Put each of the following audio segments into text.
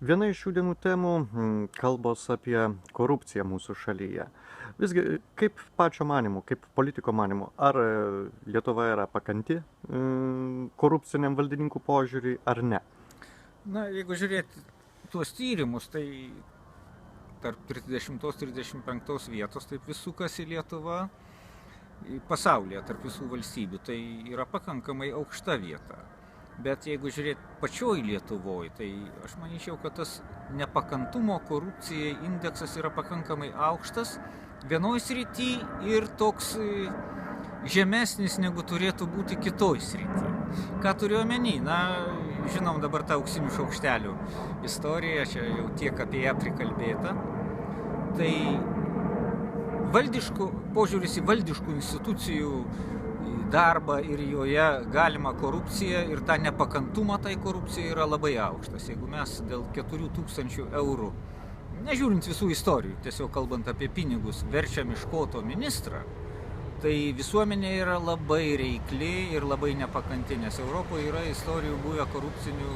Viena iš šių dienų temų kalbos apie korupciją mūsų šalyje. Visgi, kaip pačio manimu, kaip politiko manimu, ar Lietuva yra pakanti korupciniam valdininkų požiūriui ar ne? Na, jeigu žiūrėti tuos tyrimus, tai tarp 30-35 vietos taip vis sukasi Lietuva pasaulyje, tarp visų valstybių, tai yra pakankamai aukšta vieta. Bet jeigu žiūrėti pačioj Lietuvoje, tai aš manyčiau, kad tas nepakantumo korupcijai indeksas yra pakankamai aukštas vienoj srity ir toks žemesnis negu turėtų būti kitoj srity. Ką turiu omeny? Na, žinom dabar tą auksinių šaukštelių istoriją, čia jau tiek apie ją prikalbėta. Tai požiūris į valdiškų institucijų darbą ir joje galima korupciją ir tą nepakantumą tai korupcijai yra labai aukštas. Jeigu mes dėl 4000 eurų, nežiūrint visų istorijų, tiesiog kalbant apie pinigus, verčiam iš koto ministrą, tai visuomenė yra labai reikli ir labai nepakanti, nes Europoje yra istorijų buvę korupcinių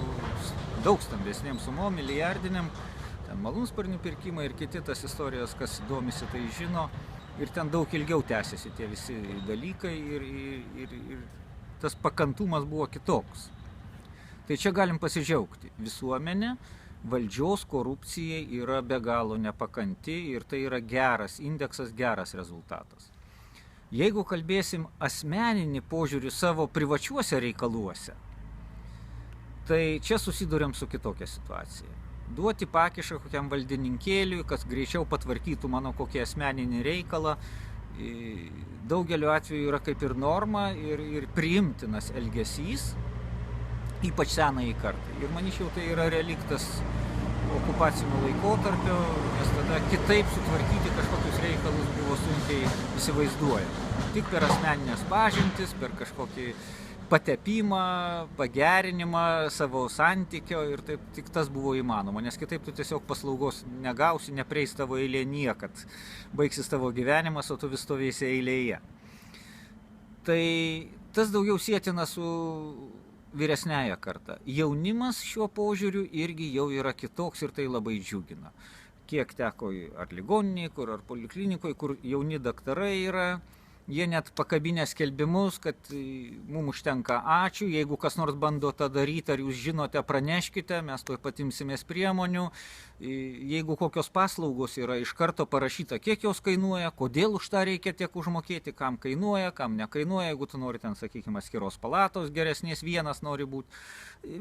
daug stambesnėm sumom, milijardiniam, ten malūnsparnių pirkimai ir kiti tas istorijos, kas domisi, tai žino. Ir ten daug ilgiau tęsiasi tie visi dalykai ir tas pakantumas buvo kitoks. Tai čia galim pasidžiaugti. Visuomenė valdžios korupcijai yra be galo nepakanti ir tai yra geras indeksas, geras rezultatas. Jeigu kalbėsim asmeninį požiūrį savo privačiuose reikaluose, tai čia susiduriam su kitokia situacija. Duoti pakišą kokiam valdininkėliui, kas greičiau patvarkytų mano kokį asmeninį reikalą, daugeliu atveju yra kaip ir norma ir priimtinas elgesys, ypač senąjį kartą. Ir manyčiau, tai yra reliktas okupacinio laikotarpio, nes tada kitaip sutvarkyti kažkokius reikalus buvo sunkiai įsivaizduojama. Tik per asmeninės pažintis, per kažkokį patepimą, pagerinimą savo santykio ir taip tik tas buvo įmanoma, nes kitaip tu tiesiog paslaugos negausi, neprieis tavo eilė niekad, baigsis tavo gyvenimas, o tu vis stovėsi eilėje. Tai tas daugiau sietina su vyresniaja karta. Jaunimas šiuo požiūriu irgi jau yra kitoks ir tai labai džiugina. Kiek teko ar ligoninėje, ar poliklinikoje, kur jauni daktarai yra, jie net pakabinę skelbimus, kad mums užtenka ačiū, jeigu kas nors bando tą daryti, ar jūs žinote, praneškite, mes tuoj pat imsimės priemonių. Jeigu kokios paslaugos yra iš karto parašyta, kiek jos kainuoja, kodėl už tą reikia tiek užmokėti, kam kainuoja, kam nekainuoja, jeigu tu nori ten, sakykime, atskiros palatos geresnės, vienas nori būti.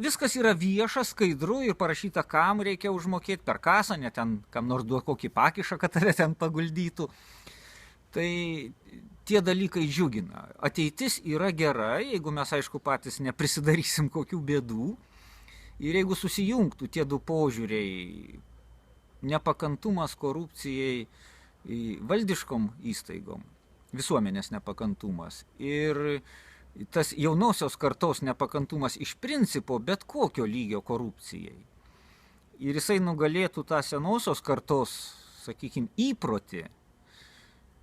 Viskas yra vieša, skaidru ir parašyta, kam reikia užmokėti per kasą, net ten kam nors duok kokį pakišą, kad tave ten paguldytų. Tai tie dalykai džiugina. Ateitis yra gera, jeigu mes, aišku, patys neprisidarysim kokių bėdų. Ir jeigu susijungtų tie du požiūriai, nepakantumas korupcijai valdiškom įstaigom, visuomenės nepakantumas ir tas jaunosios kartos nepakantumas iš principo bet kokio lygio korupcijai. Ir jisai nugalėtų tą senosios kartos, sakykime, įprotį,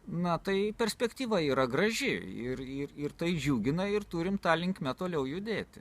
na, tai perspektyva yra graži ir tai džiugina ir turim tą linkme toliau judėti.